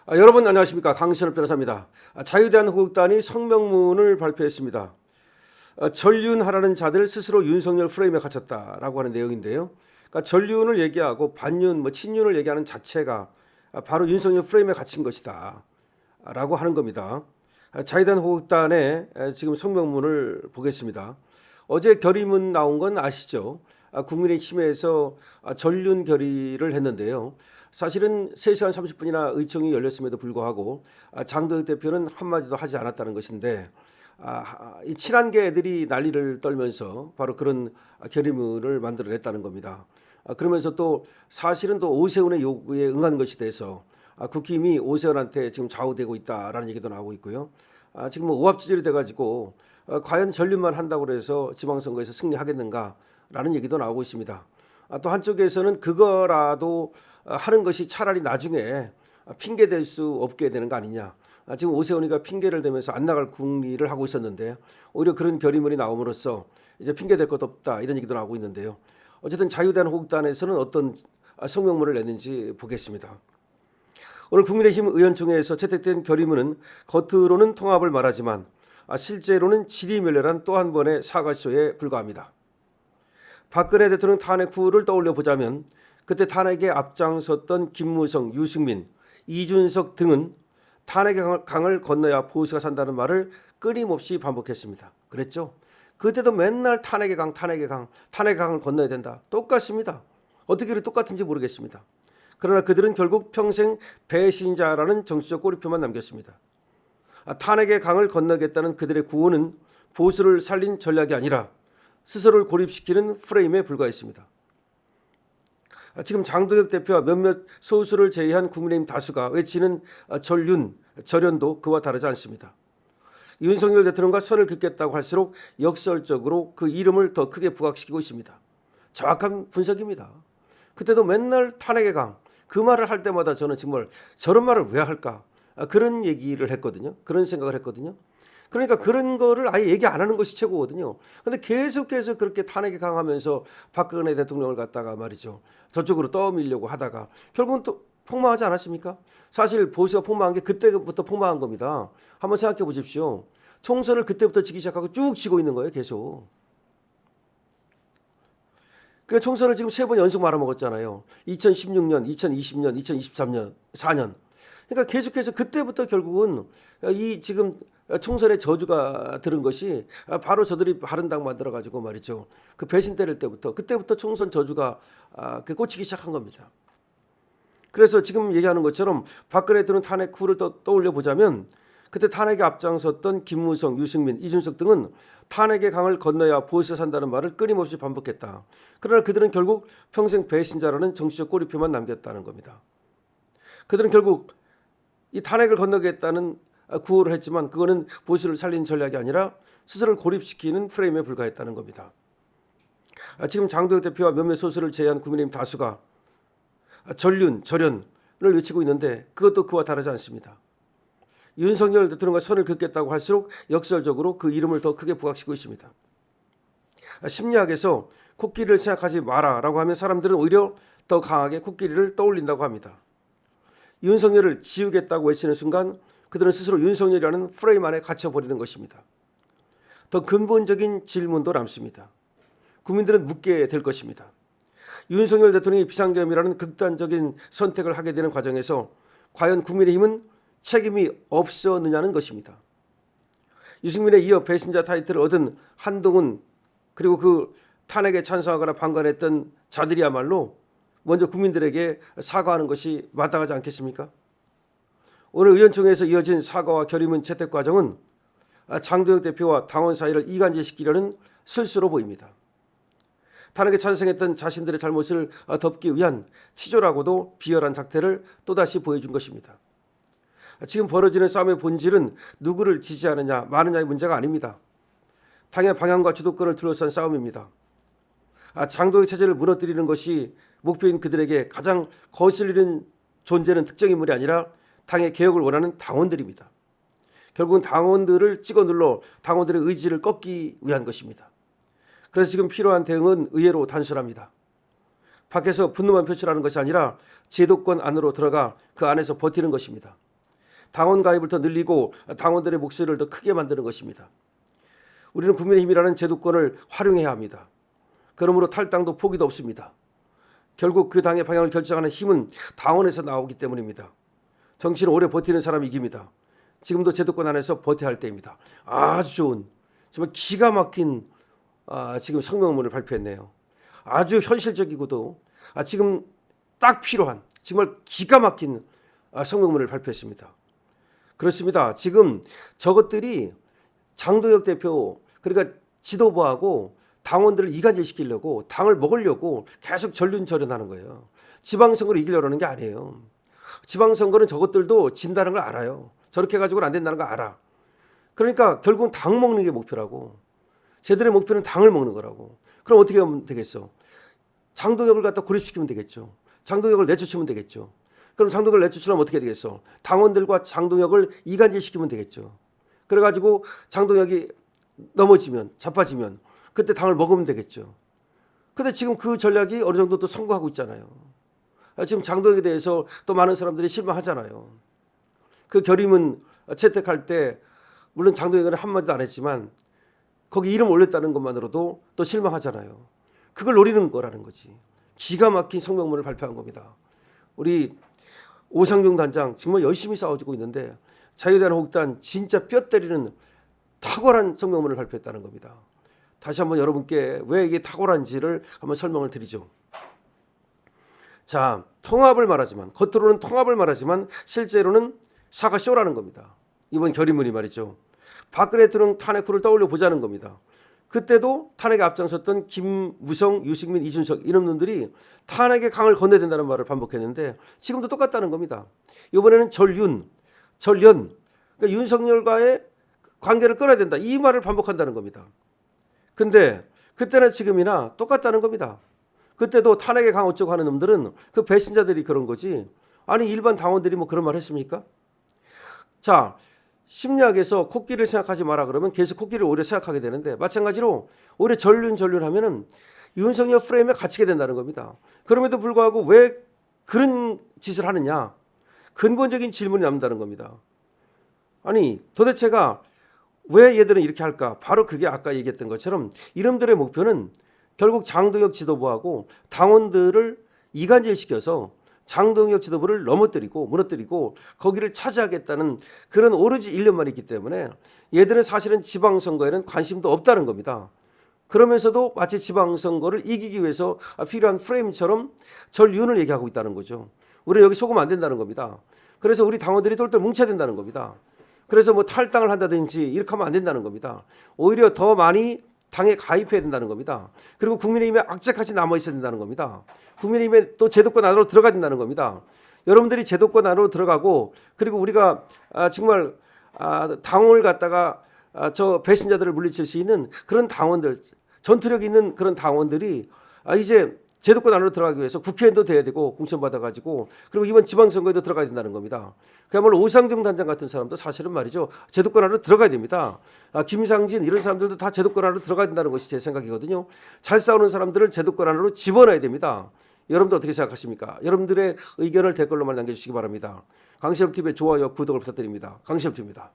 여러분 안녕하십니까, 강신업 변호사입니다. 자유대한민국당이 성명문을 발표했습니다. 전륜하라는 자들 스스로 윤석열 프레임에 갇혔다라고 하는 내용인데요. 그러니까 전륜을 얘기하고 반윤, 친윤을 얘기하는 자체가 바로 윤석열 프레임에 갇힌 것이다 라고 하는 겁니다. 자유대한민국당의 지금 성명문을 보겠습니다. 어제 결의문 나온 건 아시죠? 국민의힘에서 전륜 결의를 했는데요. 사실은 3시간 30분이나 의총이 열렸음에도 불구하고 장도혁 대표는 한마디도 하지 않았다는 것인데, 이 친한계 애들이 난리를 떨면서 바로 그런 결의문을 만들어냈다는 겁니다. 그러면서 또 사실은 또 오세훈의 요구에 응한 것이 돼서 국힘이 오세훈한테 지금 좌우되고 있다라는 얘기도 나오고 있고요. 지금 오합지졸이 돼가지고 과연 전륜만 한다고 해서 지방선거에서 승리하겠는가라는 얘기도 나오고 있습니다. 또 한쪽에서는 그거라도 하는 것이 차라리 나중에 핑계 댈 수 없게 되는 거 아니냐. 지금 오세훈이가 핑계를 대면서 안 나갈 궁리를 하고 있었는데 오히려 그런 결의문이 나옴으로써 이제 핑계 댈 것도 없다 이런 얘기도 나오고 있는데요. 어쨌든 자유대한민국당에서는 어떤 성명문을 냈는지 보겠습니다. 오늘 국민의힘 의원총회에서 채택된 결의문은 겉으로는 통합을 말하지만 실제로는 질의멸렬한 또 한 번의 사과쇼에 불과합니다. 박근혜 대통령 탄핵 후를 떠올려 보자면 그때 탄핵에 앞장섰던 김무성, 유승민, 이준석 등은 탄핵의 강을 건너야 보수가 산다는 말을 끊임없이 반복했습니다. 그랬죠? 그때도 맨날 탄핵의 강, 탄핵의 강을 건너야 된다. 똑같습니다. 어떻게 그렇게 똑같은지 모르겠습니다. 그러나 그들은 결국 평생 배신자라는 정치적 꼬리표만 남겼습니다. 탄핵의 강을 건너겠다는 그들의 구호는 보수를 살린 전략이 아니라 스스로를 고립시키는 프레임에 불과했습니다. 지금 장도혁 대표와 몇몇 소수를 제외한 국민의힘 다수가 외치는 전륜, 절연도 그와 다르지 않습니다. 윤석열 대통령과 선을 긋겠다고 할수록 역설적으로 그 이름을 더 크게 부각시키고 있습니다. 정확한 분석입니다. 그때도 맨날 탄핵의 강, 그 말을 할 때마다 저는 정말 저런 말을 왜 할까? 그런 얘기를 했거든요. 그런 생각을 했거든요. 그러니까 그런 거를 아예 얘기 안 하는 것이 최고거든요. 근데 계속해서 그렇게 탄핵에 강하면서 박근혜 대통령을 갖다가 말이죠, 저쪽으로 떠밀려고 하다가 결국은 또 폭망하지 않았습니까? 사실 보수가 폭망한 게 그때부터 폭망한 겁니다. 한번 생각해 보십시오. 총선을 그때부터 지기 시작하고 쭉 지고 있는 거예요, 계속. 그 총선을 지금 3번 연속 말아먹었잖아요. 2016년, 2020년, 2023년, 4년. 그러니까 계속해서 그때부터 결국은 이 지금 총선의 저주가 들은 것이 바로 저들이 바른당 만들어가지고 말이죠. 그 배신 때릴 때부터 그때부터 총선 저주가 꽂히기 시작한 겁니다. 그래서 지금 얘기하는 것처럼 박근혜 대통령 탄핵 후를 떠올려 보자면 그때 탄핵에 앞장섰던 김무성, 유승민, 이준석 등은 탄핵의 강을 건너야 보수가 산다는 말을 끊임없이 반복했다. 그러나 그들은 결국 평생 배신자라는 정치적 꼬리표만 남겼다는 겁니다. 그들은 결국 이 탄핵을 건너겠다는 구호를 했지만 그거는 보수를 살린 전략이 아니라 스스로를 고립시키는 프레임에 불과했다는 겁니다. 지금 장도혁 대표와 몇몇 소수를 제외한 국민의힘 다수가 전륜, 절연을 외치고 있는데 그것도 그와 다르지 않습니다. 윤석열 대통령과 선을 긋겠다고 할수록 역설적으로 그 이름을 더 크게 부각시키고 있습니다. 심리학에서 코끼리를 생각하지 마라라고 하면 사람들은 오히려 더 강하게 코끼리를 떠올린다고 합니다. 윤석열을 지우겠다고 외치는 순간 그들은 스스로 윤석열이라는 프레임 안에 갇혀버리는 것입니다. 더 근본적인 질문도 남습니다. 국민들은 묻게 될 것입니다. 윤석열 대통령이 비상계엄이라는 극단적인 선택을 하게 되는 과정에서 과연 국민의힘은 책임이 없었느냐는 것입니다. 유승민에 이어 배신자 타이틀을 얻은 한동훈 그리고 그 탄핵에 찬성하거나 방관했던 자들이야말로 먼저 국민들에게 사과하는 것이 마땅하지 않겠습니까? 오늘 의원총회에서 이어진 사과와 결의문 채택 과정은 장도혁 대표와 당원 사이를 이간질시키려는 실수로 보입니다. 탄핵에 찬성했던 자신들의 잘못을 덮기 위한 치졸하고도 비열한 작태를 또다시 보여준 것입니다. 지금 벌어지는 싸움의 본질은 누구를 지지하느냐 마느냐의 문제가 아닙니다. 당의 방향과 주도권을 둘러싼 싸움입니다. 장도혁 체제를 무너뜨리는 것이 목표인 그들에게 가장 거슬리는 존재는 특정 인물이 아니라 당의 개혁을 원하는 당원들입니다. 결국은 당원들을 찍어 눌러 당원들의 의지를 꺾기 위한 것입니다. 그래서 지금 필요한 대응은 의외로 단순합니다. 밖에서 분노만 표출하는 것이 아니라 제도권 안으로 들어가 그 안에서 버티는 것입니다. 당원 가입을 더 늘리고 당원들의 목소리를 더 크게 만드는 것입니다. 우리는 국민의힘이라는 제도권을 활용해야 합니다. 그러므로 탈당도 포기도 없습니다. 결국 그 당의 방향을 결정하는 힘은 당원에서 나오기 때문입니다. 정치는 오래 버티는 사람이 이깁니다. 지금도 제도권 안에서 버텨야 할 때입니다. 아주 좋은, 정말 기가 막힌 지금 성명문을 발표했네요. 아주 현실적이고도 지금 딱 필요한 정말 기가 막힌 성명문을 발표했습니다. 그렇습니다. 지금 저것들이 장도혁 대표, 그러니까 지도부하고 당원들을 이간질시키려고, 당을 먹으려고 계속 전륜전연하는 거예요. 지방선거를 이기려는 게 아니에요. 지방선거는 저것들도 진다는 걸 알아요. 저렇게 해가지고는 안 된다는 걸 알아. 그러니까 결국은 당 먹는 게 목표라고. 쟤들의 목표는 당을 먹는 거라고. 그럼 어떻게 하면 되겠어? 장도혁을 갖다 고립시키면 되겠죠. 장도혁을 내쫓으면 되겠죠. 그럼 장도혁을 내쫓으려면 어떻게 되겠어? 당원들과 장도혁을 이간질시키면 되겠죠. 그래가지고 장도혁이 넘어지면, 자빠지면 그때 당을 먹으면 되겠죠. 근데 지금 그 전략이 어느 정도 또 성공하고 있잖아요. 지금 장도혁에 대해서 또 많은 사람들이 실망하잖아요. 그 결의문 채택할 때 물론 장도혁은 한마디도 안 했지만 거기 이름 올렸다는 것만으로도 또 실망하잖아요. 그걸 노리는 거라는 거지. 기가 막힌 성명문을 발표한 겁니다. 우리 오상종 단장 정말 열심히 싸워주고 있는데 자유대한민국당 진짜 뼈 때리는 탁월한 성명문을 발표했다는 겁니다. 다시 한번 여러분께 왜 이게 탁월한지를 한번 설명을 드리죠. 자, 통합을 말하지만, 겉으로는 통합을 말하지만 실제로는 사과쇼라는 겁니다. 이번 결의문이 말이죠. 박근혜 대통령 탄핵 후를 떠올려 보자는 겁니다. 그때도 탄핵에 앞장섰던 김무성, 유승민, 이준석 이런 놈들이 탄핵의 강을 건너야 된다는 말을 반복했는데 지금도 똑같다는 겁니다. 이번에는 전연, 그러니까 윤석열과의 관계를 끊어야 된다. 이 말을 반복한다는 겁니다. 근데 그때나 지금이나 똑같다는 겁니다. 그때도 탄핵의 강 어쩌고 하는 놈들은 그 배신자들이 그런 거지. 아니 일반 당원들이 뭐 그런 말 했습니까? 자, 심리학에서 코끼리를 생각하지 마라 그러면 계속 코끼리를 오히려 생각하게 되는데 마찬가지로 오히려 전륜하면은 윤석열 프레임에 갇히게 된다는 겁니다. 그럼에도 불구하고 왜 그런 짓을 하느냐? 근본적인 질문이 남는다는 겁니다. 아니 도대체가 왜 얘들은 이렇게 할까? 바로 그게 아까 얘기했던 것처럼 이놈들의 목표는 결국 장도혁 지도부하고 당원들을 이간질시켜서 장도혁 지도부를 넘어뜨리고 무너뜨리고 거기를 차지하겠다는 그런 오로지 일념만 있기 때문에 얘들은 사실은 지방선거에는 관심도 없다는 겁니다. 그러면서도 마치 지방선거를 이기기 위해서 필요한 프레임처럼 전륜을 얘기하고 있다는 거죠. 우리 여기 속으면 안 된다는 겁니다. 그래서 우리 당원들이 똘똘 뭉쳐야 된다는 겁니다. 그래서 뭐 탈당을 한다든지 이렇게 하면 안 된다는 겁니다. 오히려 더 많이 당에 가입해야 된다는 겁니다. 그리고 국민의힘에 악재까지 남아있어야 된다는 겁니다. 국민의힘에 또 제도권 안으로 들어가야 된다는 겁니다. 여러분들이 제도권 안으로 들어가고 그리고 우리가 정말 당을 갖다가 저 배신자들을 물리칠 수 있는 그런 당원들, 전투력 있는 그런 당원들이 이제 제도권 안으로 들어가기 위해서 국회의원도 돼야 되고 공천받아가지고 그리고 이번 지방선거에도 들어가야 된다는 겁니다. 그야말로 오상종 단장 같은 사람도 사실은 말이죠. 제도권 안으로 들어가야 됩니다. 김상진 이런 사람들도 다 제도권 안으로 들어가야 된다는 것이 제 생각이거든요. 잘 싸우는 사람들을 제도권 안으로 집어넣어야 됩니다. 여러분들 어떻게 생각하십니까? 여러분들의 의견을 댓글로만 남겨주시기 바랍니다. 강시엽TV의 좋아요, 구독을 부탁드립니다. 강시엽TV입니다.